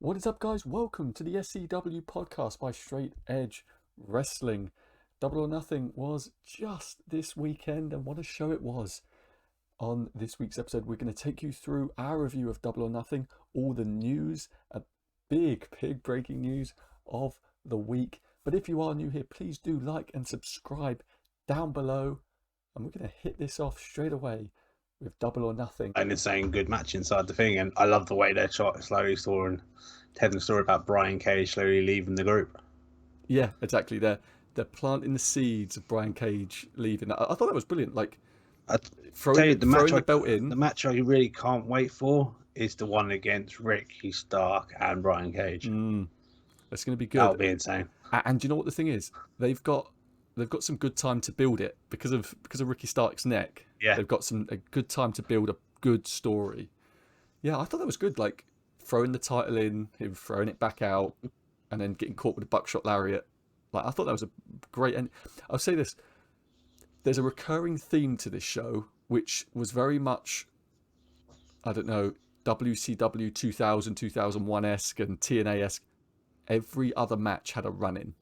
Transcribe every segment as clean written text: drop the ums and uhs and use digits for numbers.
What is up, guys? Welcome to the SCW podcast by Straight Edge Wrestling. Double or Nothing was just this weekend, and what a show it was. On this week's episode, we're going to take you through our review of Double or Nothing, all the news, a big breaking news of the week. But if you are new here, please do like and subscribe down below, and we're going to hit this off straight away with Double or Nothing. And it's saying good match inside the thing, and I love the way they're slowly telling the story about Brian Cage slowly leaving the group. Yeah, exactly. They're planting the seeds of Brian Cage leaving. I thought that was brilliant. Like, throwing the belt in. The match I really can't wait for is the one against Ricky Stark and Brian Cage. That's going to be good. That'll be insane. And do you know what the thing is? They've got some good time to build it because of Ricky Stark's neck. Yeah, they've got a good time to build a good story. Yeah, I thought that was good. Like, throwing the title in, him throwing it back out, and then getting caught with a buckshot lariat. Like, I thought that was a great end. I'll say this: there's a recurring theme to this show, which was very much, I don't know, WCW 2000, 2001-esque and TNA-esque. Every other match had a run-in.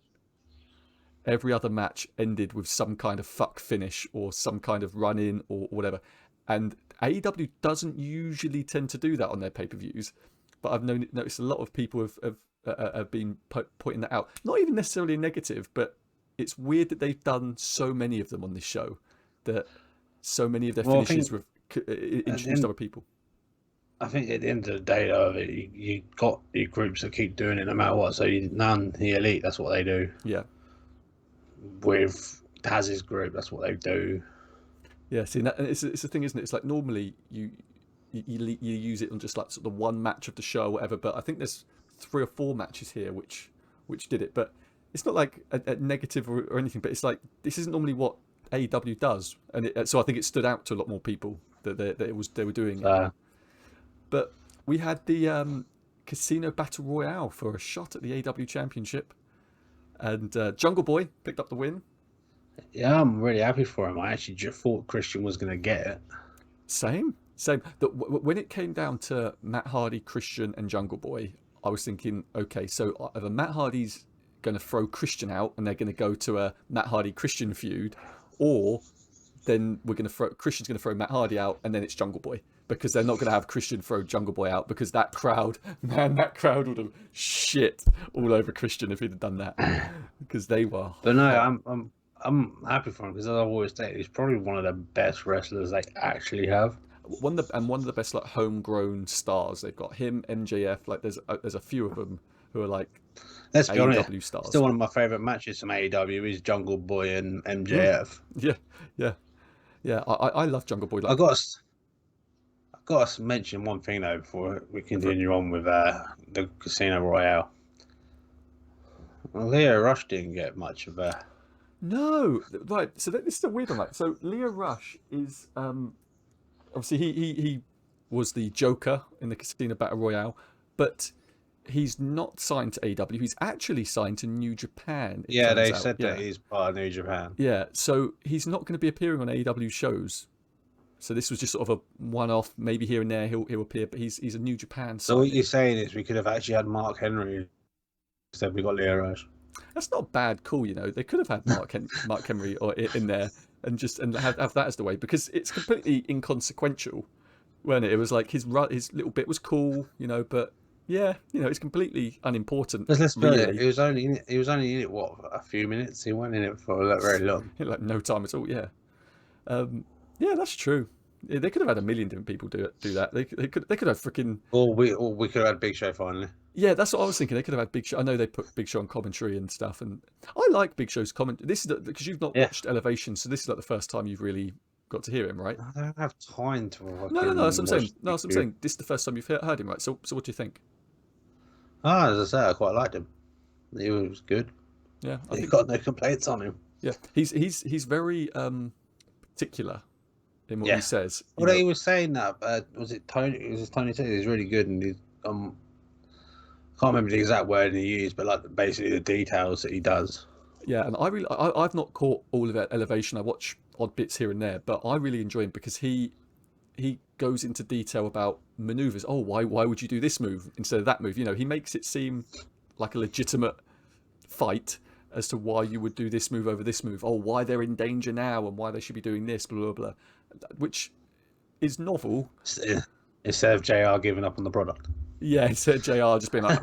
Every other match ended with some kind of fuck finish or some kind of run-in or whatever. And AEW doesn't usually tend to do that on their pay-per-views. But I've noticed a lot of people have been pointing that out. Not even necessarily negative, but it's weird that they've done so many of them on this show. That so many of their finishes introduced other people. I think at the end of the day, though, you got your groups that keep doing it no matter what. So the elite, that's what they do. Yeah. With Taz's group, that's what they do. Yeah, see, it's the thing, isn't it? It's like normally you use it on just like sort of the one match of the show or whatever, but I think there's 3 or 4 matches here which did it. But it's not like a negative or anything, but it's like this isn't normally what AEW does, and so I think it stood out to a lot more people that they were doing it. But we had the Casino Battle Royale for a shot at the AEW Championship, and Jungle Boy picked up the win. Yeah, I'm really happy for him. I actually just thought Christian was going to get it. Same. When it came down to Matt Hardy, Christian, and Jungle Boy, I was thinking, okay, so either Matt Hardy's going to throw Christian out and they're going to go to a Matt Hardy-Christian feud, or then Christian's going to throw Matt Hardy out and then it's Jungle Boy, because they're not going to have Christian throw Jungle Boy out, because that crowd would have shit all over Christian if he'd have done that, because they were. But no, I'm happy for him, because as I've always stated, he's probably one of the best wrestlers they actually have. One of the best like homegrown stars. They've got him, MJF. Like there's a few of them who are like, let's be AEW honest, stars. Still one of my favorite matches from AEW is Jungle Boy and MJF. Yeah. I love Jungle Boy. Like, I got to mention one thing though before we continue on with the Casino Royale. Well, Lio Rush didn't get much of a. No, right. So this is a weird one. Like, so Lio Rush is obviously he was the Joker in the Casino Battle Royale, but he's not signed to AEW. He's actually signed to New Japan. Yeah, they said that he's part of New Japan. Yeah, so he's not going to be appearing on AEW shows. So this was just sort of a one-off. Maybe here and there he'll appear, but he's a New Japan. So what you're saying is we could have actually had Mark Henry instead we got Lio Rush. That's not a bad call, you know. They could have had Mark Henry in there and have that as the way, because it's completely inconsequential, wasn't it? It was like his little bit was cool, you know, but yeah, you know, it's completely unimportant. Because let's be honest, he was only in it what, a few minutes. He wasn't in it for very long. Like no time at all. Yeah, yeah, that's true. They could have had a million different people do that. They could have freaking. Or we could have had Big Show finally. Yeah, that's what I was thinking. They could have had Big Show. I know they put Big Show on commentary and stuff, and I like Big Show's comment. This is because you've not watched Elevation, so this is like the first time you've really got to hear him, right? I don't have time to. No. That's what I'm saying. No, that's what I'm saying. This is the first time you've heard him, right? So what do you think? As I say, I quite liked him. He was good. Yeah, He got no complaints on him. Yeah, he's very particular in what he says. Well, he was saying that. Was it Tony? It was Tony said he's really good, and he's can't remember the exact word he used, but like basically the details that he does. Yeah, and I've not caught all of that Elevation. I watch odd bits here and there, but I really enjoy him because he he goes into detail about maneuvers. Oh, why would you do this move instead of that move? You know, he makes it seem like a legitimate fight as to why you would do this move over this move. Oh, why they're in danger now and why they should be doing this, blah, blah, blah. Which is novel. Instead of JR giving up on the product. Yeah, instead of JR just being like,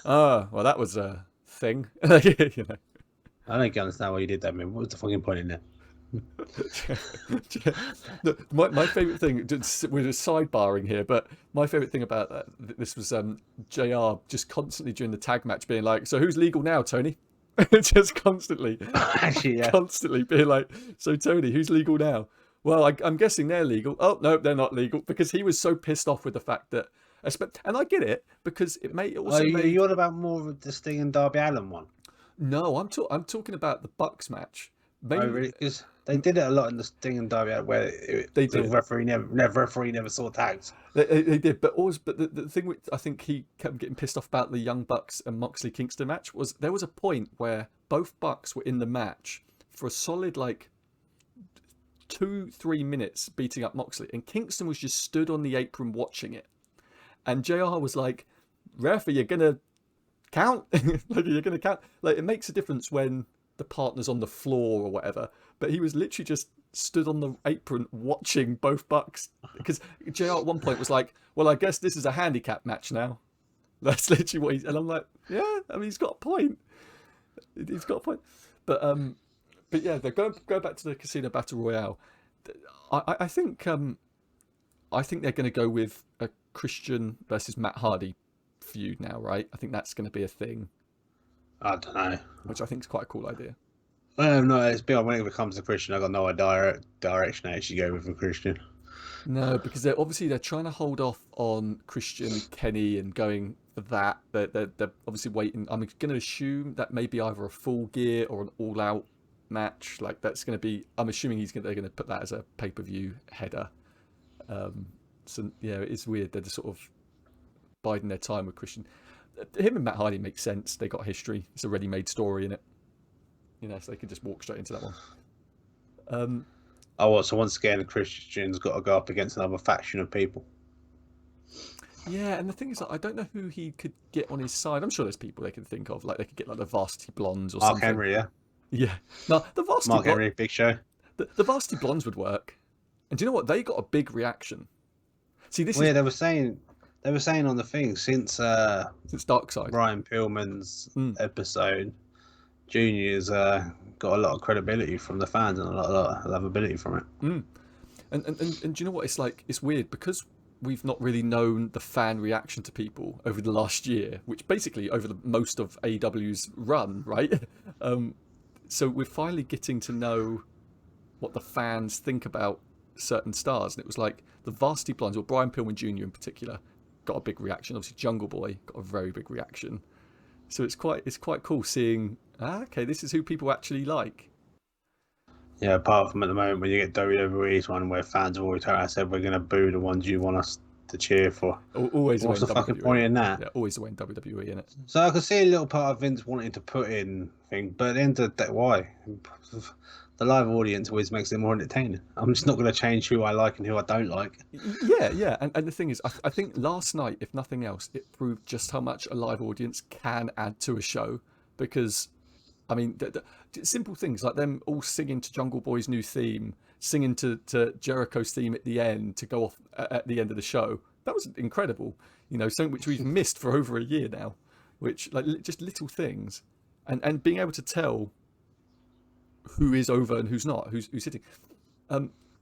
oh, well, that was a thing. You know. I don't understand why you did that, man. What was the fucking point in that? my favourite thing, we're just sidebarring here, but my favourite thing about this was JR just constantly during the tag match being like, so who's legal now, Tony? Just constantly, Actually, yeah. constantly being like, so Tony, who's legal now? Well, I'm guessing they're legal. Oh, no, they're not legal, because he was so pissed off with the fact that, and I get it, because it may also. Are you on about more of the Sting and Darby Allin one? No, I'm talking about the Bucks match. Maybe, really? Because they did it a lot in the Sting and Darby Allin, where the referee never saw tags. They did, but the thing which I think he kept getting pissed off about the Young Bucks and Moxley Kingston match was there was a point where both Bucks were in the match for a solid 2-3 minutes beating up Moxley, and Kingston was just stood on the apron watching it, and JR was like, "Ref, are you gonna count? You're gonna count?" It makes a difference when the partner's on the floor or whatever, but he was literally just stood on the apron watching both Bucks, because JR at one point was like, well, I guess this is a handicap match now. That's literally what and I'm like, yeah, I mean, he's got a point. He's got a point. But yeah, they go back to the Casino Battle Royale. I think they're going to go with a Christian versus Matt Hardy feud now, right? I think that's going to be a thing. I don't know. Which I think is quite a cool idea. No, it's beyond when it becomes a Christian. I got no direction I actually go with a Christian. No, because they're trying to hold off on Christian, Kenny, and going for that. They're obviously waiting. I'm going to assume that maybe either a Full Gear or an all-out match. That's going to be. I'm assuming they're going to put that as a pay-per-view header. So yeah, it's weird. They're just sort of biding their time with Christian. Him and Matt Hardy makes sense. They got history. It's a ready-made story in it. You know, so they could just walk straight into that one. So once again, Christian's got to go up against another faction of people. Yeah, and the thing is, I don't know who he could get on his side. I'm sure there's people they can think of. They could get the Varsity Blondes or something. Mark Henry, yeah. Yeah. No, the Varsity Mark Henry, Big Show. The Varsity Blondes would work. And do you know what? They got a big reaction. See, this is... They were saying on the thing since Darkside, Brian Pillman's episode, Junior's got a lot of credibility from the fans and a lot of lovability from it. And do you know what? It's weird because we've not really known the fan reaction to people over the last year, which basically over most of AEW's run, right? So we're finally getting to know what the fans think about certain stars, and it was like the Varsity Blondes, or Brian Pillman Jr. in particular, got a big reaction. Obviously, Jungle Boy got a very big reaction. So it's quite cool seeing. Okay, this is who people actually like. Yeah, apart from at the moment when you get WWE's one where fans have always said we're going to boo the ones you want us to cheer for. Always. What's the fucking point in that? Yeah, always the way in WWE, isn't it? So I could see a little part of Vince wanting to put in thing, but at the end of the day, why? The live audience always makes it more entertaining. I'm just not going to change who I like and who I don't like. Yeah. And the thing is, I think last night, if nothing else, it proved just how much a live audience can add to a show. Because, I mean, the simple things like them all singing to Jungle Boy's new theme, singing to Jericho's theme at the end to go off at the end of the show. That was incredible. You know, something which we've missed for over a year now. Which, just little things. And being able to tell who is over and who's not, who's sitting.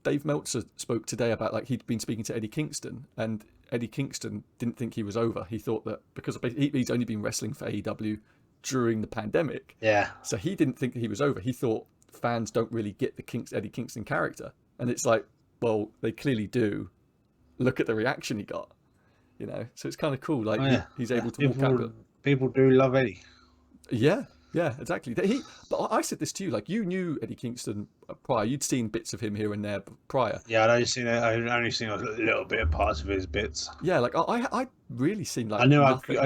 Dave Meltzer spoke today about he'd been speaking to Eddie Kingston, and Eddie Kingston didn't think he was over. He thought that because he's only been wrestling for AEW during the pandemic, so he didn't think that he was over. He thought fans don't really get the Eddie Kingston character, and it's like, well, they clearly do. Look at the reaction he got, you know. So it's kind of cool. He's able to walk out. People do love Eddie. Yeah, exactly. But I said this to you, you knew Eddie Kingston prior. You'd seen bits of him here and there prior. Yeah, I'd only seen a little bit of parts of his bits. Yeah, I really seen I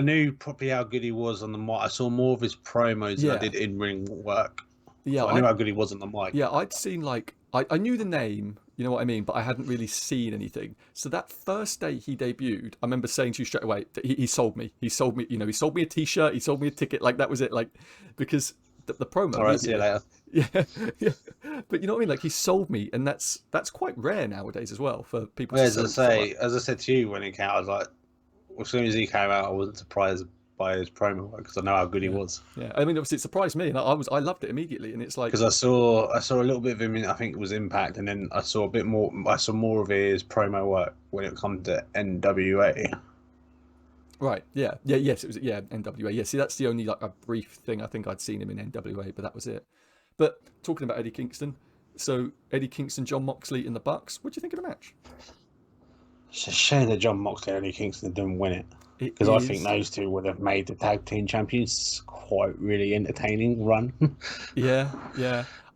knew probably how good he was on the mic. I saw more of his promos than I did in ring work. Yeah, so I knew how good he was on the mic. Yeah, I'd seen I knew the name You know what I mean? But I hadn't really seen anything. So that first day he debuted, I remember saying to you straight away that he sold me. He sold me, he sold me a t-shirt, he sold me a ticket. Like, that was it. Like, because the promo. All right, see you later. Yeah, yeah. But you know what I mean? Like, he sold me, and that's quite rare nowadays as well for people Well, to as I said to you when he came out, I was like, as soon as he came out, I wasn't surprised by his promo because I know how good he was. Yeah, I mean, obviously it surprised me, and I loved it immediately. And it's like, because I saw a little bit of him in, I think it was Impact, and then I saw more of his promo work when it comes to NWA. Right, yes, it was, NWA. Yeah, see, that's the only like a brief thing I think I'd seen him in NWA, but that was it. But talking about Eddie Kingston, so Eddie Kingston, John Moxley in the Bucks. What do you think of the match? It's a shame that John Moxley and Eddie Kingston didn't win it, because I think those two would have made the tag team champions quite really entertaining run. Yeah.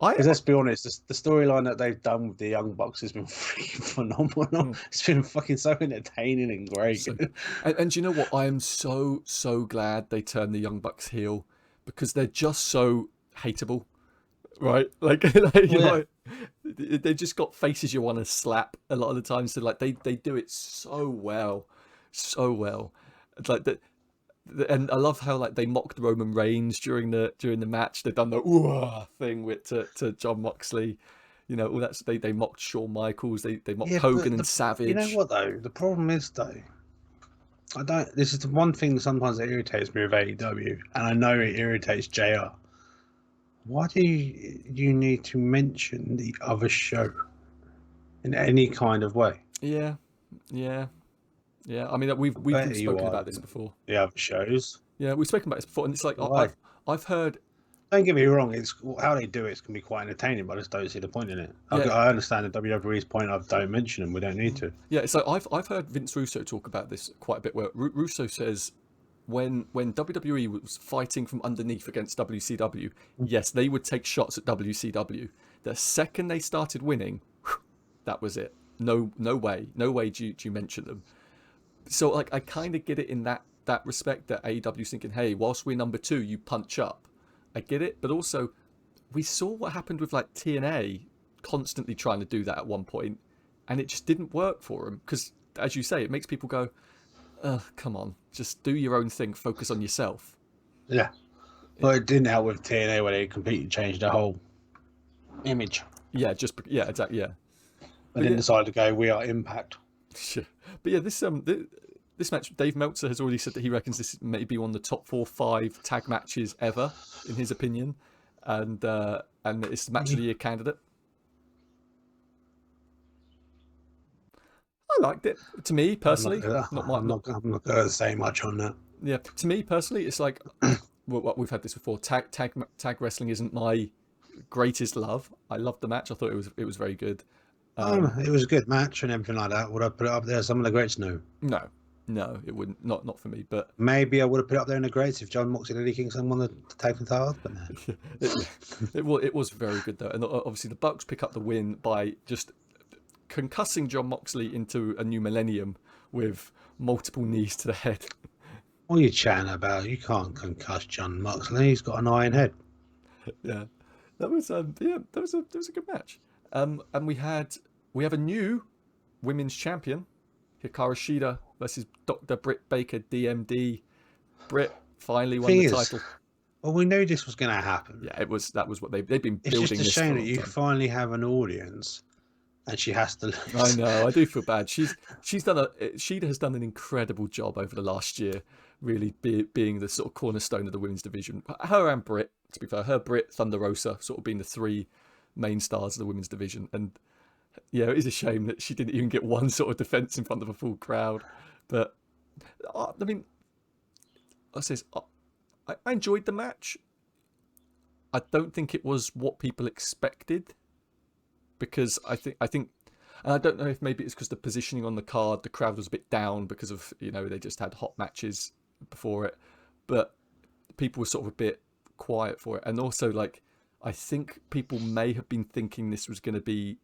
Because let's be honest, the storyline that they've done with the Young Bucks has been freaking phenomenal. It's been fucking so entertaining and great. And you know what? I am so glad they turned the Young Bucks heel, because they're just so hateable, right? Like they've just got faces you want to slap a lot of the time. So like they do it so well. Like that. And I love how like they mocked Roman Reigns during the match. They've done the ooh thing with to John Moxley, all that. They mocked Shawn Michaels. They mocked Hogan and Savage. You know what though? The problem is though, this is the one thing sometimes that irritates me with AEW, and I know it irritates JR. Why do you need to mention the other show in any kind of way? Yeah. I mean, we've spoken about this before. The other shows. Yeah, we've spoken about this before, and it's like I've heard. Don't get me wrong; it's how they do it can be quite entertaining, but I just don't see the point in it. I understand the WWE's point of don't mention them; we don't need to. Yeah, so I've heard Vince Russo talk about this quite a bit. Where Russo says when WWE was fighting from underneath against WCW, yes, they would take shots at WCW. The second they started winning, that was it. No way do you mention them. So like I kind of get it in that respect, that AEW's thinking, hey, whilst we're number 2, you punch up. I get it, but also we saw what happened with like TNA constantly trying to do that at one point, and it just didn't work for them, because as you say, it makes people go, come on, just do your own thing, focus on yourself. Yeah. Well, it didn't help with TNA where they completely changed the whole image. Yeah, exactly, yeah. And then decided to go, we are Impact. Sure. But yeah, this match, Dave Meltzer has already said that he reckons this may be one of the top 4-5 tag matches ever, in his opinion, and it's the match of the year candidate. I liked it. To me personally, I'm not going to say much on that. Yeah, to me personally, it's like we've had this before. Tag wrestling isn't my greatest love. I loved the match. I thought it was very good. It was a good match and everything like that. Would I put it up there? Some of the greats? No, it wouldn't. Not for me. But maybe I would have put it up there in the greats if John Moxley and Eddie Kingston won the tag team titles. But no. It was very good though, and obviously the Bucks pick up the win by just concussing John Moxley into a new millennium with multiple knees to the head. What are you chatting about? You can't concuss John Moxley. He's got an iron head. Yeah, that was a good match. And we have a new women's champion, Hikaru Shida versus Dr. Britt Baker, DMD. Britt finally won the title. Well, we knew this was going to happen. Yeah, that was what they've been building. It's just a shame that you finally have an audience, and she has to lose. I know. I do feel bad. Shida has done an incredible job over the last year, really being the sort of cornerstone of the women's division. Her and Britt, to be fair, Britt, Thunder Rosa, sort of being the 3 main stars of the women's division. And yeah, it is a shame that she didn't even get one sort of defense in front of a full crowd. But I mean, I enjoyed the match. I don't think it was what people expected, because I think, and I don't know if maybe it's because the positioning on the card, the crowd was a bit down because of, they just had hot matches before it, but people were sort of a bit quiet for it. And also, like, I think people may have been thinking this was going to be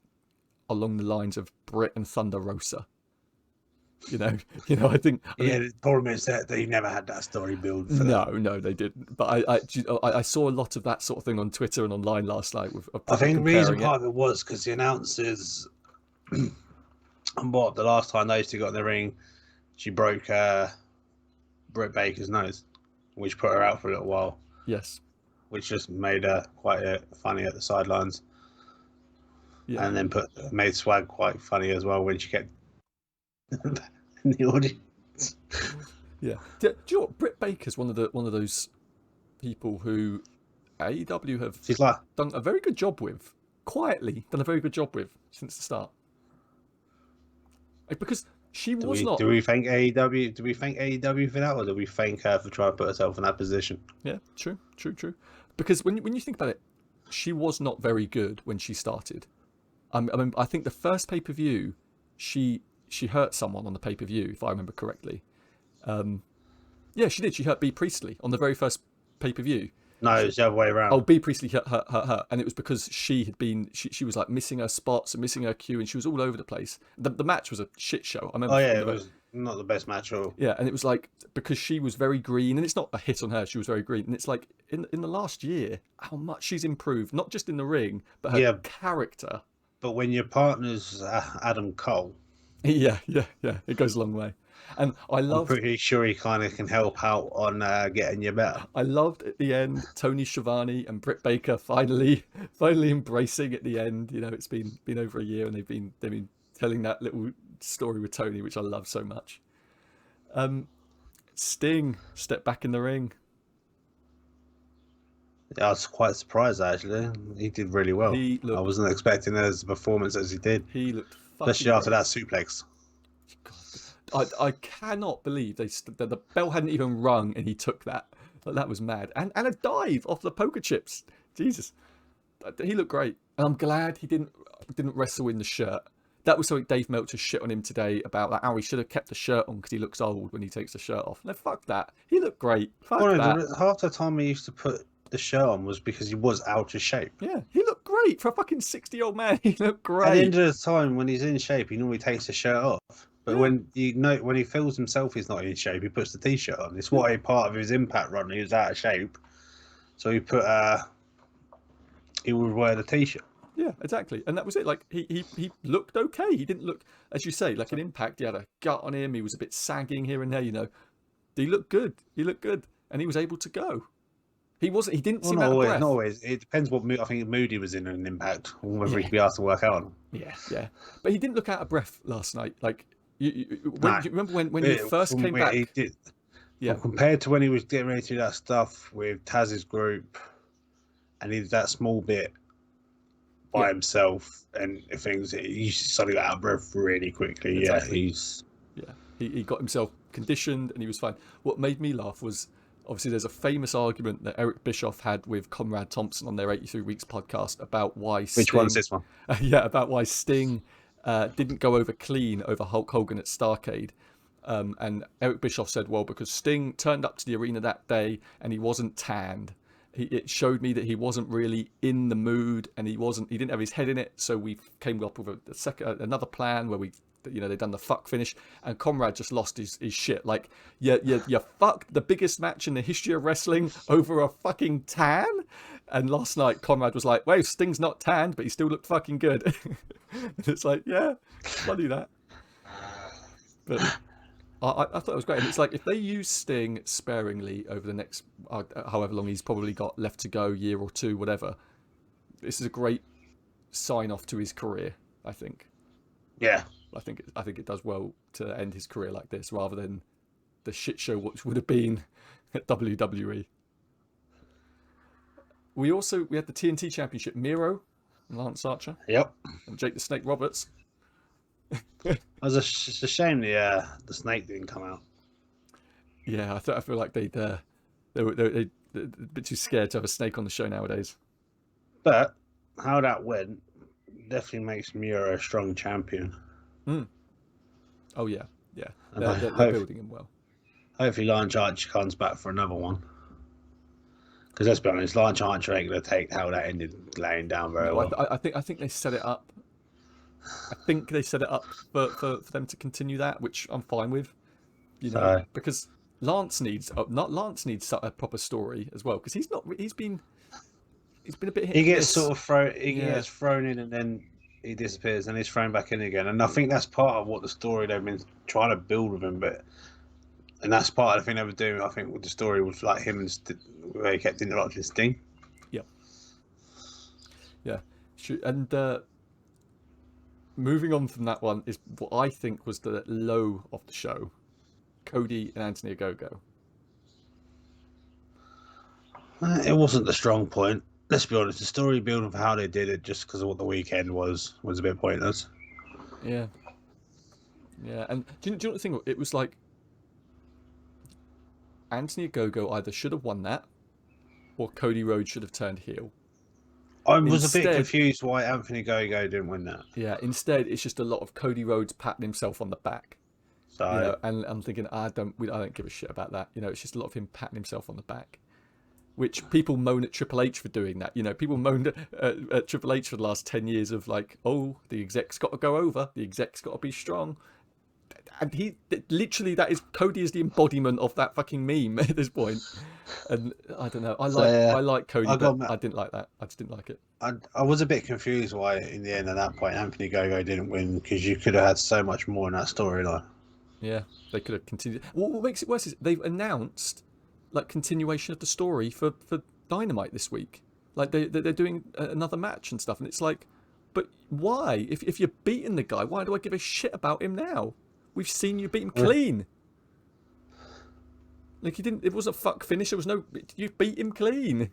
along the lines of Britt and Thunder Rosa. I think. The problem is that they never had that story build. No, they didn't. But I saw a lot of that sort of thing on Twitter and online last night. I think the reason part of it was because the announcers And what, the last time those two got in the ring, she broke Britt Baker's nose, which put her out for a little while. Yes. Which just made her quite funny at the sidelines. Yeah. And then made Swag quite funny as well when she kept in the audience. Yeah. Do you know what? Britt Baker's one of those people who AEW have She's like, done a very good job with, quietly done a very good job with since the start. Because she was not. Do we thank AEW? Do we thank AEW for that, or do we thank her for trying to put herself in that position? Yeah, true. Because when you think about it, she was not very good when she started. I mean, I think the first pay-per-view, she hurt someone on the pay-per-view, if I remember correctly. Yeah, she did. She hurt B. Priestley on the very first pay-per-view. No, it's the other way around. Oh, B. Priestley hurt her, and it was because she was like missing her spots and missing her cue, and she was all over the place. The match was a shit show. I remember. Oh yeah, it was not the best match at all. Yeah, and it was like because she was very green, and it's not a hit on her. She was very green, and it's like in the last year, how much she's improved, not just in the ring, but her character. But when your partner's Adam Cole, yeah, it goes a long way. And I'm pretty sure he kind of can help out on getting you better. I loved at the end Tony Schiavone and Britt Baker finally embracing at the end. You know, it's been over a year, and they've been telling that little story with Tony, which I love so much. Sting stepped back in the ring. I was quite surprised actually. He did really well. I wasn't expecting as a performance as he did. He looked especially after that suplex. I cannot believe the bell hadn't even rung and he took that. That was mad. And a dive off the poker chips. Jesus, he looked great. And I'm glad he didn't wrestle in the shirt. That was something Dave Meltzer shit on him today about that. How he should have kept the shirt on because he looks old when he takes the shirt off. No, fuck that. He looked great. Fuck that. Half the time he used to put the shirt on was because he was out of shape. Yeah, he looked great for a fucking 60-year-old man. He looked great. At the end of the time, when he's in shape, he normally takes the shirt off. But when he feels himself he's not in shape, he puts the t-shirt on. It's what a part of his Impact run. He was out of shape, so he would wear the t-shirt. Yeah, exactly, and that was it. Like he looked okay. He didn't look, as you say, like an Impact. He had a gut on him. He was a bit sagging here and there. You know, he looked good. And he was able to go. He didn't seem out of breath. Not always. It depends what mood. I think Moody was in an Impact, or whether he could be asked to work out on. Yeah. But he didn't look out of breath last night. Like, do you remember when he first came back? He did. Yeah. Well, compared to when he was getting ready to do that stuff with Taz's group, and he did that small bit by himself and things, he suddenly got out of breath really quickly. Exactly. He got himself conditioned and he was fine. What made me laugh was, obviously, there's a famous argument that Eric Bischoff had with Conrad Thompson on their 83 Weeks podcast about why Sting... Which one's this one? About why Sting didn't go over clean over Hulk Hogan at Starrcade. And Eric Bischoff said, well, because Sting turned up to the arena that day and he wasn't tanned. It showed me that he wasn't really in the mood and he didn't have his head in it. So we came up with another plan where they'd done the fuck finish, and Conrad just lost his shit. Like, you fucked the biggest match in the history of wrestling over a fucking tan. And last night, Conrad was like, well, Sting's not tanned, but he still looked fucking good. It's like, yeah, funny that. But I thought it was great. And it's like, if they use Sting sparingly over the next, however long he's probably got left to go, year or two, whatever, this is a great sign off to his career, I think. Yeah. I think it does well to end his career like this, rather than the shit show which would have been at WWE. We had the TNT Championship, Miro and Lance Archer. Yep. And Jake the Snake Roberts. It's a shame the Snake didn't come out. Yeah, I feel like they were a bit too scared to have a snake on the show nowadays. But how that went definitely makes Miro a strong champion. Oh yeah. They're building him well. Hopefully Lance Archer comes back for another one. Because let's be honest, Lance Archer ain't going to take how that ended laying down very well. I think they set it up. I think they set it up for them to continue that, which I'm fine with. Because Lance needs a proper story as well. Because he's been a bit. He gets sort of thrown in, and then he disappears and he's thrown back in again. And I think that's part of what the story they've been trying to build with him. And that's part of the thing they were doing, I think, with the story was like him and where he kept interrupting Sting. Yep. Yeah. And moving on from that one is what I think was the low of the show. Cody and Anthony Ogogo. It wasn't the strong point. Let's be honest. The story building for how they did it, just because of what the weekend was a bit pointless. Yeah. Yeah. And do you know what the thing? It was like Anthony Ogogo either should have won that, or Cody Rhodes should have turned heel. I was a bit confused why Anthony Ogogo didn't win that. Yeah. Instead, it's just a lot of Cody Rhodes patting himself on the back. So, you know, and I'm thinking, I don't give a shit about that. You know, it's just a lot of him patting himself on the back. Which people moan at Triple H for doing that. You know, people moaned at Triple H for the last 10 years of like, oh, the exec's got to go over. The exec's got to be strong. And Cody is the embodiment of that fucking meme at this point. And I don't know. I like Cody, but I didn't like that. I just didn't like it. I was a bit confused why, in the end, at that point, Anthony Ogogo didn't win, because you could have had so much more in that storyline. Yeah, they could have continued. What makes it worse is they've announced like continuation of the story for Dynamite this week. Like they're doing another match and stuff, and it's like, but why? If you're beating the guy, why do I give a shit about him now? We've seen you beat him clean. Like it wasn't a fuck finish. There was no. You beat him clean.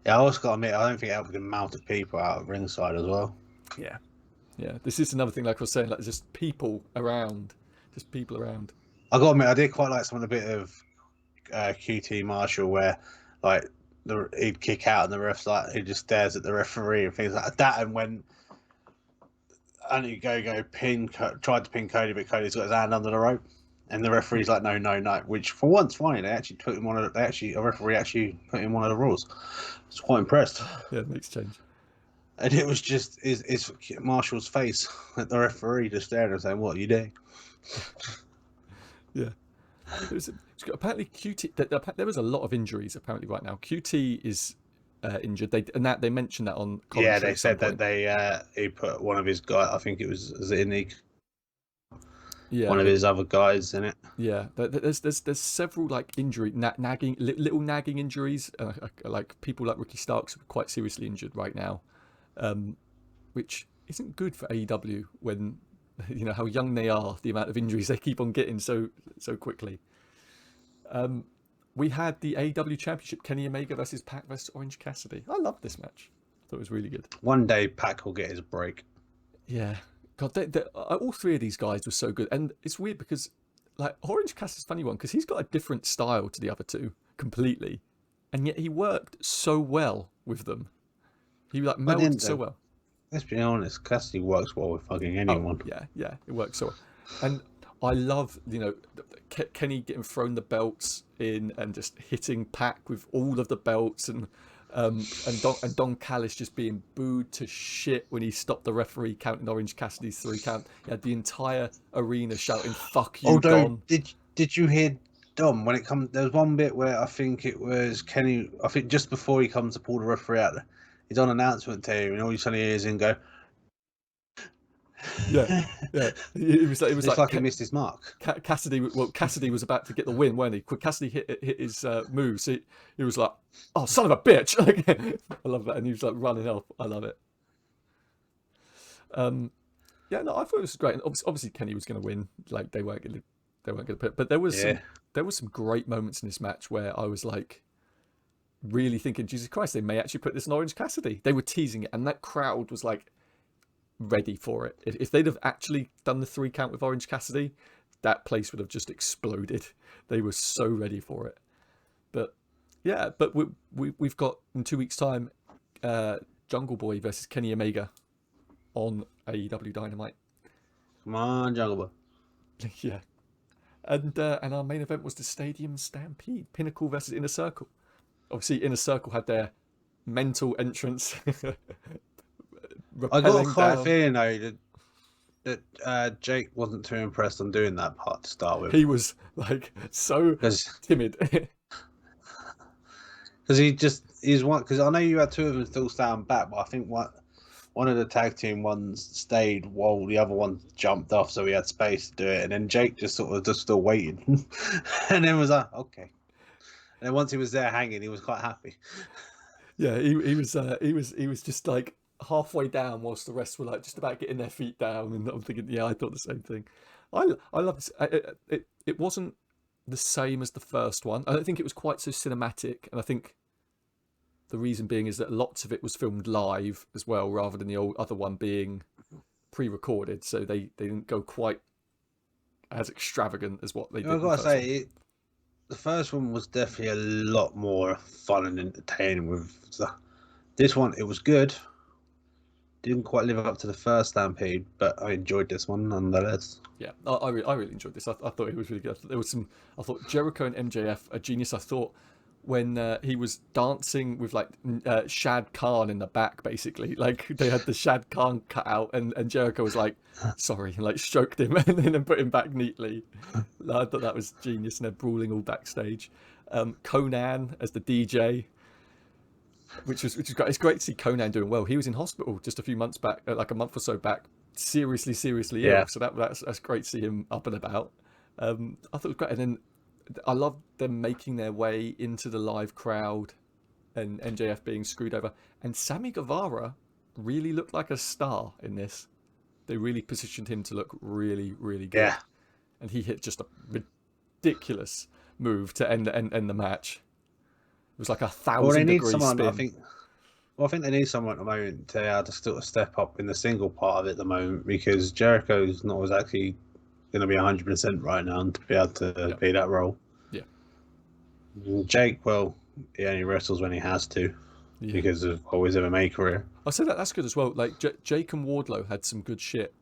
Yeah, I also got to admit, I don't think it helped with the amount of people out of ringside as well. Yeah, yeah. This is another thing, like I was saying, like there's just people around. Just people around. I got to admit, I did quite like some of the bit of QT Marshall where, like, he'd kick out and the ref's like, he just stares at the referee and things like that. And when Anthony Ogogo tried to pin Cody, but Cody's got his hand under the rope, and the referee's like, no. Which for once, fine, a referee actually put him one of the rules. I was quite impressed. Yeah, it makes change. And it was just is Marshall's face at the referee just staring and saying, "What are you doing?" Yeah. Apparently QT. There was a lot of injuries apparently right now. QT is injured. They mentioned that on commentary. Yeah, they said that he put one of his guys. I think it was Zinnig. Yeah, one of his other guys in it. Yeah, there's several like little nagging injuries. Like people like Ricky Starks are quite seriously injured right now, which isn't good for AEW when you know how young they are. The amount of injuries they keep on getting so quickly. We had the AEW Championship, Kenny Omega versus Pac versus Orange Cassidy. I loved this match. I thought it was really good. One day Pac will get his break. Yeah. God, all three of these guys were so good. And it's weird because like Orange Cassidy's a funny one because he's got a different style to the other two completely. And yet he worked so well with them. He like melded so well. Let's be honest, Cassidy works well with fucking anyone. Oh, yeah, it works so well. And I love, you know, Kenny getting thrown the belts in and just hitting Pac with all of the belts, and Don Callis just being booed to shit when he stopped the referee counting Orange Cassidy's 3 count. He had the entire arena shouting "Fuck you, Don." Did you hear Dom when it comes? There was one bit where I think it was Kenny. I think just before he comes to pull the referee out, he's on announcement team, and all you suddenly hears him go. Yeah. It was like he missed his mark. Cassidy was about to get the win, weren't he? Could Cassidy hit his move? So he was like, "Oh, son of a bitch!" I love that, and he was like running off. I love it. Yeah, no, I thought it was great. And obviously, Kenny was going to win. Like they weren't going to put. But there was some great moments in this match where I was like, really thinking, Jesus Christ, they may actually put this on Orange Cassidy. They were teasing it, and that crowd was like ready for it. If they'd have actually done the 3 count with Orange Cassidy, that place would have just exploded. They were so ready for it. But yeah, but we've got in 2 weeks' time, Jungle Boy versus Kenny Omega on AEW Dynamite. Come on, Jungle Boy. Yeah, and our main event was the Stadium Stampede, Pinnacle versus Inner Circle. Obviously, Inner Circle had their mental entrance. I got quite a feeling though that Jake wasn't too impressed on doing that part to start with. He was like so timid. Because he's one. Because I know you had 2 of them still stand back, but I think one of the tag team ones stayed while the other one jumped off, so we had space to do it. And then Jake just sort of just still waiting, and then was like, okay. And then once he was there hanging, he was quite happy. Yeah, he was just like halfway down, whilst the rest were like just about getting their feet down. And I'm thinking, yeah, I thought the same thing. I love this. It wasn't the same as the first one. I don't think it was quite so cinematic, and I think the reason being is that lots of it was filmed live as well, rather than the old other one being pre-recorded. So they didn't go quite as extravagant as what they did. I've got to say, the first one was definitely a lot more fun and entertaining. With this one, it was good. Didn't quite live up to the first Stampede, but I enjoyed this one nonetheless. Yeah, I really enjoyed this. I thought it was really good. There was some. I thought Jericho and MJF are genius. I thought when he was dancing with like Shad Khan in the back, basically, like they had the Shad Khan cut out, and Jericho was like, "Sorry," and like stroked him and then put him back neatly. I thought that was genius, and they're brawling all backstage. Conan as the DJ. Which is great. It's great to see Conan doing well. He was in hospital just a few months back, like a month or so back, seriously ill. So that's great to see him up and about. I thought it was great, and then I love them making their way into the live crowd, and MJF being screwed over. And Sammy Guevara really looked like a star in this. They really positioned him to look really good. Yeah, and he hit just a ridiculous move to end the match. It was like 1,000-degree spin. I think they need someone at the moment to able to still step up in the single part of it at the moment, because Jericho's not exactly going to be 100% right now to be able to be that role. Yeah. Jake, well, he only wrestles when he has to because of his MMA career. I say that's good as well. Like Jake and Wardlow had some good shit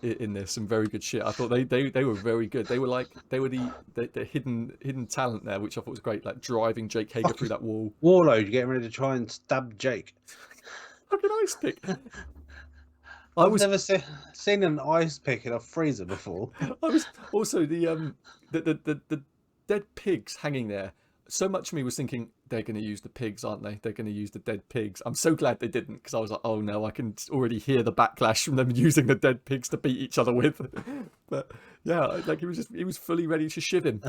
in this, some very good shit. I thought they were very good. They were the hidden talent there, which I thought was great. Like driving Jake Hager through that wall. Warlord getting ready to try and stab Jake. Like an ice pick. I've never seen an ice pick in a freezer before. I was also the dead pigs hanging there. So much of me was thinking, they're going to use the pigs, aren't they? They're going to use the dead pigs. I'm so glad they didn't, because I was like, oh no, I can already hear the backlash from them using the dead pigs to beat each other with. But yeah, like he was fully ready to shiv him.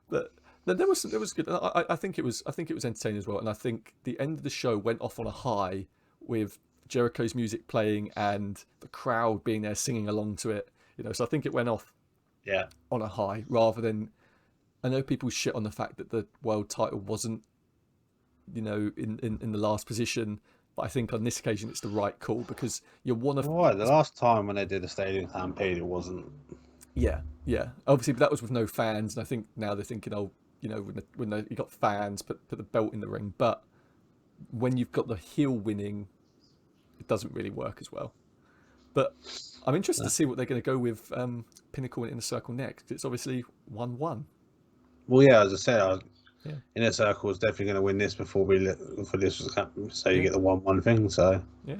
But then there was good. I think it was entertaining as well, and I think the end of the show went off on a high with Jericho's music playing and the crowd being there singing along to it. So I think it went off on a high, rather than. I know people shit on the fact that the world title wasn't, in the last position, but I think on this occasion it's the right call, because you're one of. Right, the last time when they did the Stadium Stampede, it wasn't. Yeah. Obviously, but that was with no fans, and I think now they're thinking, when you got fans, put the belt in the ring. But when you've got the heel winning, it doesn't really work as well. But I'm interested to see what they're going to go with Pinnacle in the Circle next. It's obviously 1-1. Well, yeah, as I said, Inner Circle was definitely going to win this before this was happening. So you get the 1-1 thing. So yeah,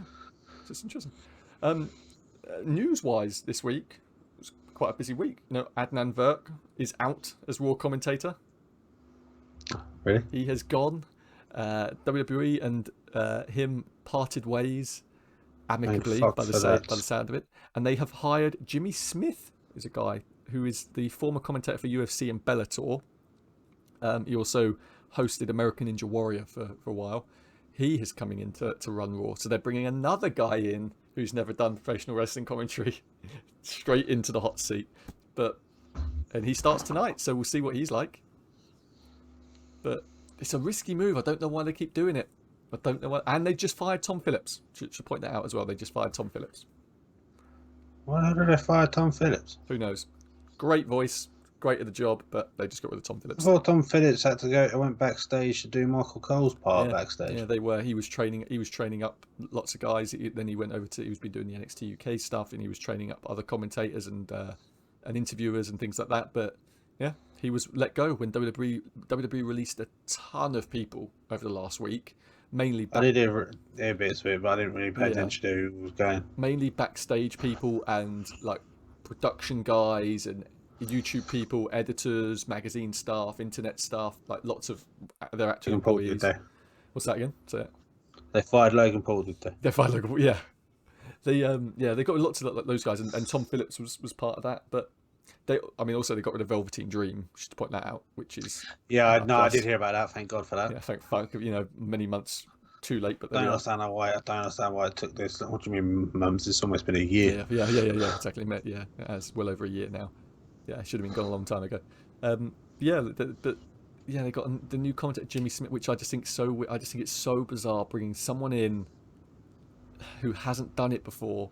it's interesting. News-wise, this week it was quite a busy week. Adnan Virk is out as Raw commentator. Really? He has gone. WWE and him parted ways amicably by the sound of it, and they have hired Jimmy Smith, who's a guy who is the former commentator for UFC and Bellator. He also hosted American Ninja Warrior for a while. He is coming in to run Raw. So they're bringing another guy in who's never done professional wrestling commentary straight into the hot seat. And he starts tonight, so we'll see what he's like. But it's a risky move. I don't know why they keep doing it. I don't know why. And they just fired Tom Phillips. Should point that out as well. They just fired Tom Phillips. Why did they fire Tom Phillips? Who knows? Great voice. Great at the job, but they just got rid of Tom Phillips. I thought Tom Phillips had to go. Went backstage to do Michael Cole's part backstage. Yeah, they were. He was training up lots of guys. Then he went over to. He's been doing the NXT UK stuff, and he was training up other commentators and interviewers and things like that. But yeah, he was let go when WWE released a ton of people over the last week. Mainly, I did hear bits of it, but I didn't really pay attention to who was going. Mainly backstage people and like production guys and YouTube people, editors, magazine staff, internet staff, like lots of their actual employees. What's that again? Say it. They fired Logan Paul, did they? They're fine, like, yeah. They got lots of those guys, and Tom Phillips was part of that. But also they got rid of Velveteen Dream, just to point that out, which is Yeah, no, I did hear about that. Thank God for that. yeah, thank fuck, many months too late. But I don't understand why it took this. What do you mean, months? It's almost been a year. Yeah, exactly. Yeah, it has well over a year now. Yeah, it should have been gone a long time ago. But yeah, they got the new commentator Jimmy Smith, which I just think it's so bizarre bringing someone in who hasn't done it before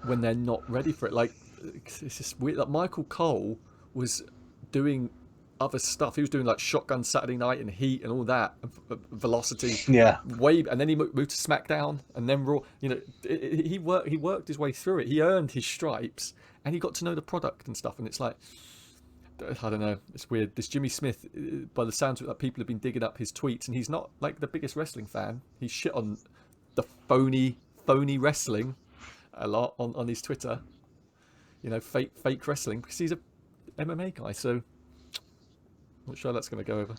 when they're not ready for it. Like, it's just weird. Like, Michael Cole was doing other stuff. He was doing like Shotgun Saturday Night and Heat and all that, Velocity. Yeah. And then he moved to SmackDown and then Raw. He worked his way through it. He earned his stripes and he got to know the product and stuff. And it's like, I don't know, it's weird. This Jimmy Smith, by the sounds of it, like, people have been digging up his tweets, and he's not like the biggest wrestling fan. He's shit on the phony wrestling a lot on his Twitter. Fake wrestling, because he's a MMA guy. So I'm not sure that's going to go over.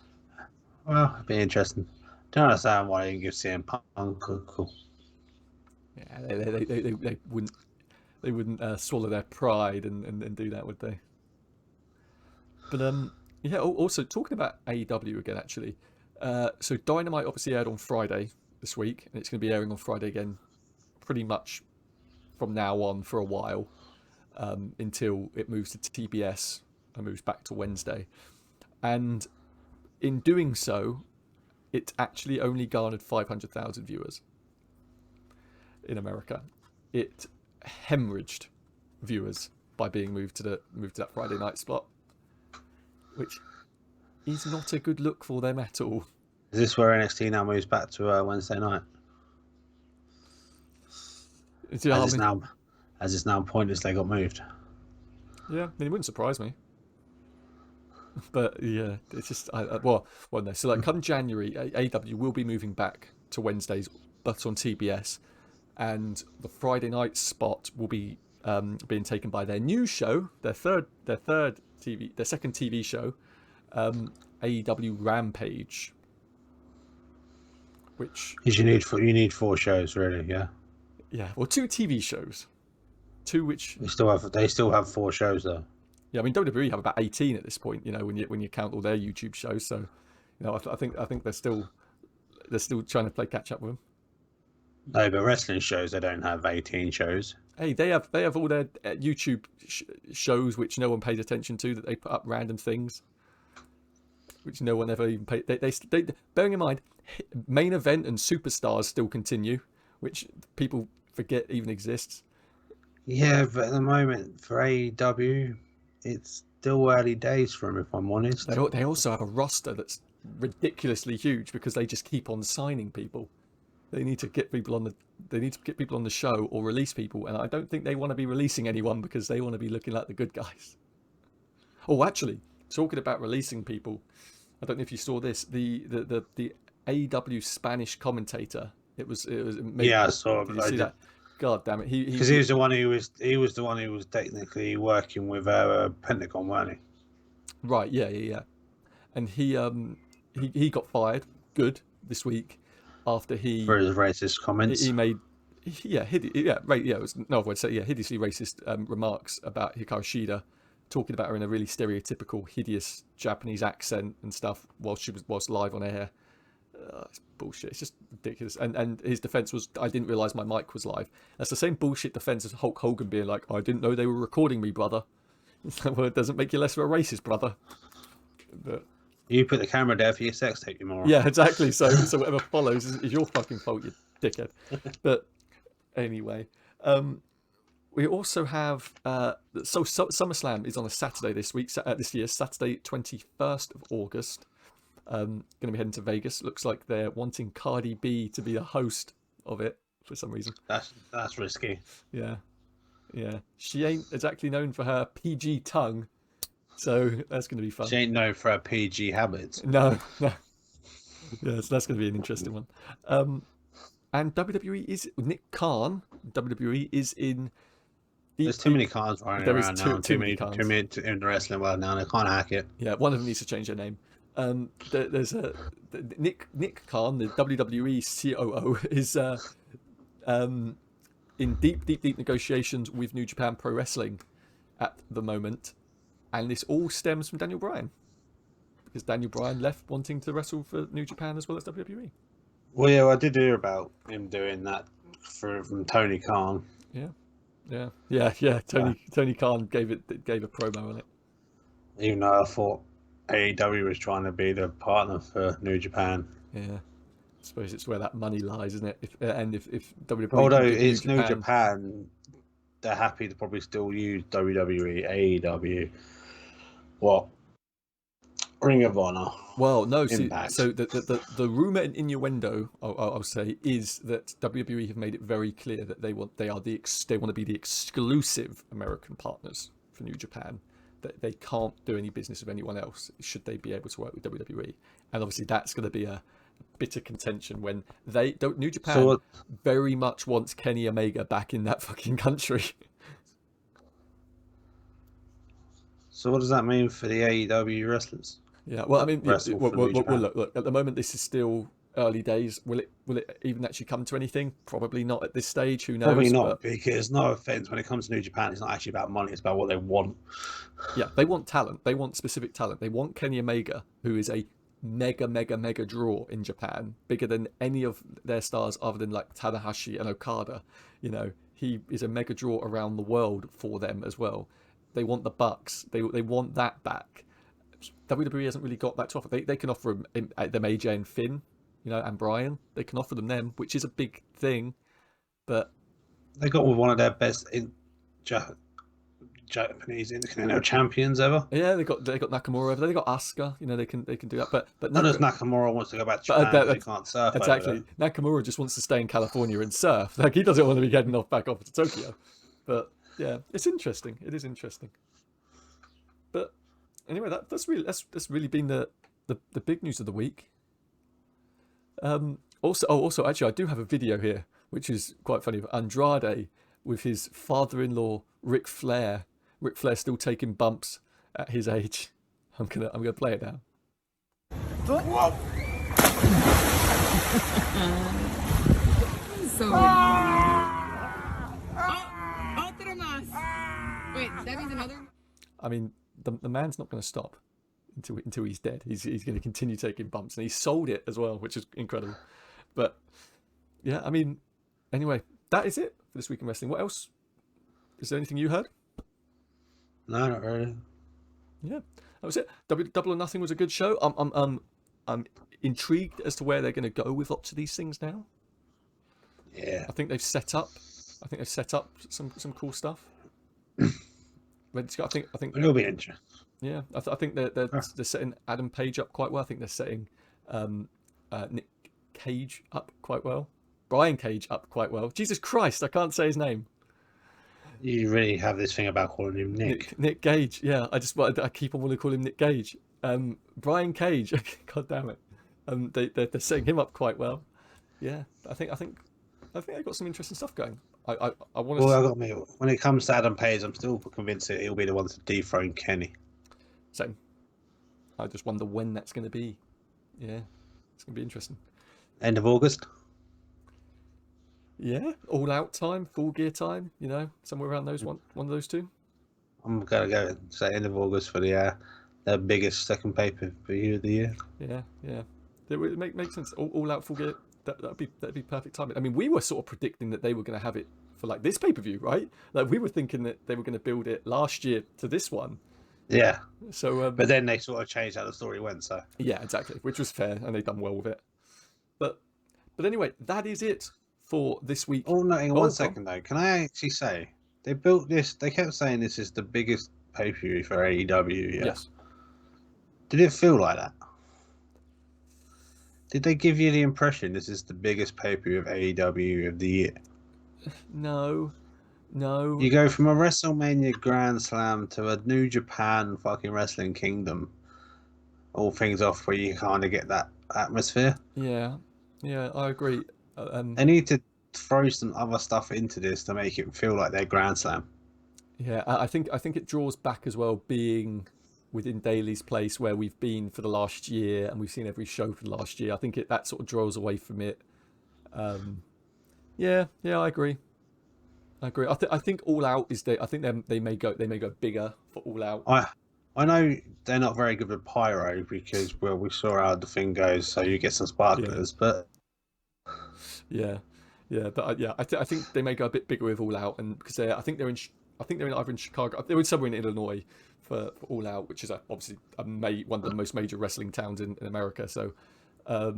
Well, it'd be interesting. Don't understand why they didn't give CM Punk a call. Yeah, they wouldn't swallow their pride and do that, would they? But also talking about AEW again, actually. So Dynamite obviously aired on Friday this week, and it's going to be airing on Friday again, pretty much from now on for a while, until it moves to TBS and moves back to Wednesday. And in doing so, it actually only garnered 500,000 viewers in America. It hemorrhaged viewers by being moved to that Friday night slot, which is not a good look for them at all. Is this where NXT now moves back to Wednesday night? As it's now pointless they got moved. Yeah, it wouldn't surprise me. But yeah, it's just no. So like come January, AEW will be moving back to Wednesdays, but on TBS, and the Friday night spot will be being taken by their new show, their second TV show, AEW Rampage. Which you need 4 shows, really, yeah. Yeah, well, 2 TV shows, 2 which they still have 4 shows though. Yeah, I mean WWE have about 18 at this point. When you count all their YouTube shows, so I think they're still trying to play catch up with them. No, but wrestling shows, they don't have 18 shows. Hey, they have all their YouTube shows which no one pays attention to, that they put up random things which no one ever even paid. They bearing in mind, Main Event and Superstars still continue, which people forget even exists. Yeah, but at the moment for AEW, it's still early days for them, if I'm honest. They also have a roster that's ridiculously huge because they just keep on signing people. They need to get people on the show or release people, and I don't think they want to be releasing anyone because they want to be looking like the good guys. Oh, actually, talking about releasing people, I don't know if you saw this. The AEW Spanish commentator. It was. Yeah, I saw. Did you see that? God damn it! Because he was the one who was technically working with Pentagon, weren't he? Right. Yeah. And he got fired. Good this week after he for his racist comments. He made hideously racist remarks about Hikaru Shida, talking about her in a really stereotypical, hideous Japanese accent and stuff whilst live on air. It's bullshit. It's just ridiculous. And his defense was, I didn't realize my mic was live. That's the same bullshit defense as Hulk Hogan being like, I didn't know they were recording me, brother. It's like, well, it doesn't make you less of a racist, brother. But you put the camera there for your sex tape, you moron. Yeah, exactly. So whatever follows is your fucking fault, you dickhead. But anyway, we also have SummerSlam is on a Saturday this year, Saturday 21st of August. Going to be heading to Vegas. Looks like they're wanting Cardi B to be the host of it for some reason. That's risky. Yeah. She ain't exactly known for her PG tongue, so that's going to be fun. She ain't known for her PG habits. No. Yeah, so that's going to be an interesting one. And WWE is Nick Khan. WWE is in. There's too many Khans running around now. Too many Khans in the wrestling world now. They can't hack it. Yeah, one of them needs to change their name. There's Nick Khan, the WWE COO, is in deep negotiations with New Japan Pro Wrestling at the moment, and this all stems from Daniel Bryan, because Daniel Bryan left wanting to wrestle for New Japan as well as WWE. Well, yeah, I did hear about him doing that from Tony Khan. Yeah. Tony Khan gave a promo on it. Even though I thought AEW was trying to be the partner for New Japan. Yeah, I suppose it's where that money lies, isn't it? If WWE, although it's New Japan, they're happy to probably still use WWE, AEW, what, Ring of Honor. Well, no. Impact. So the rumor and innuendo, I'll say, is that WWE have made it very clear that they want to be the exclusive American partners for New Japan. That they can't do any business with anyone else should they be able to work with WWE, and obviously that's going to be a bit of contention when New Japan very much wants Kenny Omega back in that fucking country. So what does that mean for the AEW wrestlers? Yeah, well, I mean, look. At the moment, this is still early days. Will it even actually come to anything? Probably not at this stage. Who knows? Probably not, because no offense, when it comes to New Japan, it's not actually about money. It's about what they want. Yeah, they want talent. They want specific talent. They want Kenny Omega, who is a mega draw in Japan, bigger than any of their stars other than like Tanahashi and Okada. You know, he is a mega draw around the world for them as well. They want the Bucks. They want that back. WWE hasn't really got that to offer. They can offer them AJ and Finn, you know, and Brian. They can offer them, which is a big thing. But they got with one of their best Japanese Intercontinental champions ever. Yeah, they got Nakamura over there. They got Asuka. You know, they can do that. But not as Nakamura wants to go back to Japan. He can't surf. Exactly. Nakamura just wants to stay in California and surf. Like, he doesn't want to be getting back off to Tokyo. But yeah, it's interesting. It is interesting. But anyway, that's really been the big news of the week. Also, actually, I do have a video here, which is quite funny, of Andrade with his father-in-law Ric Flair. Ric Flair still taking bumps at his age. I'm gonna play it now. So. Otro más. Wait, that means another. I mean, the man's not going to stop until he's dead. He's going to continue taking bumps, and he sold it as well, which is incredible. But yeah, I mean, anyway, that is it for this week in wrestling. What else? Is there anything you heard? No, not really. Yeah, that was it. Double or Nothing was a good show. I'm intrigued as to where they're going to go with lots of these things now. Yeah, I think they've set up some cool stuff. I think it'll be interesting. Yeah, I think they're setting Adam Page up quite well. I think they're setting Nick Cage up quite well. Brian Cage up quite well. Jesus Christ, I can't say his name. You really have this thing about calling him Nick. Nick Gage. Yeah, I keep on wanting to call him Nick Gage. Brian Cage. God damn it. They're setting him up quite well. Yeah, I think they got some interesting stuff going. I want to. Well, when it comes to Adam Page, I'm still convinced that he'll be the one to dethrone Kenny. Same. I just wonder when that's going to be. Yeah, it's going to be interesting. End of August. Yeah, All Out time, Full Gear time. You know, somewhere around those one of those two. I'm gonna go and say end of August for the biggest second pay-per-view of the year. Yeah. It would make sense. All Out, Full Gear. That'd be perfect timing. I mean, we were sort of predicting that they were going to have it for like this pay-per-view, right? Like, we were thinking that they were going to build it last year to this one. Yeah. So, but then they sort of changed how the story went. So yeah, exactly, which was fair, and they've done well with it. But anyway, that is it for this week. Oh no! In 1 second though, can I actually say they built this? They kept saying this is the biggest pay-per-view for AEW. Yeah? Yes. Did it feel like that? Did they give you the impression this is the biggest pay-per-view of AEW of the year? No. You go from a WrestleMania Grand Slam to a New Japan fucking Wrestling Kingdom. All things off where you kind of get that atmosphere. Yeah, I agree. They need to throw some other stuff into this to make it feel like their Grand Slam. Yeah, I think it draws back as well, being within Daly's place where we've been for the last year, and we've seen every show for the last year. I think that sort of draws away from it. Yeah, I agree. I think All Out is I think they may go bigger for All Out. I know they're not very good with pyro because, well, we saw how the thing goes, so you get some sparklers, but I think they may go a bit bigger with All Out, and because I think they're either in Chicago, they're somewhere in Illinois for All Out, which is obviously one of the most major wrestling towns in America. So, I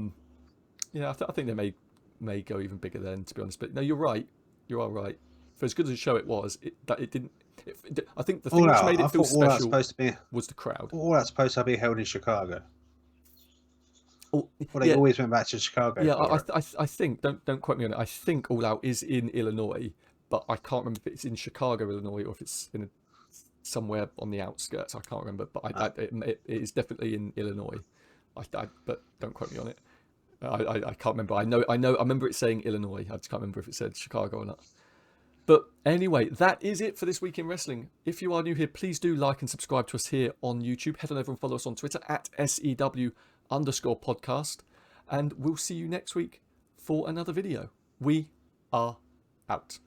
think they may go even bigger then, to be honest. But no, you're right. You are right. For as good as a show it was, I think the thing which made it feel special was the crowd. All Out's supposed to be held in Chicago. Well, they always went back to Chicago. Yeah, I think, don't quote me on it, I think All Out is in Illinois, but I can't remember if it's in Chicago, Illinois, or if it's in somewhere on the outskirts. I can't remember, but it is definitely in Illinois. But don't quote me on it. I can't remember. I remember it saying Illinois. I just can't remember if it said Chicago or not. But anyway, that is it for this week in wrestling. If you are new here, please do like and subscribe to us here on YouTube. Head on over and follow us on Twitter at SEW_podcast. And we'll see you next week for another video. We are out.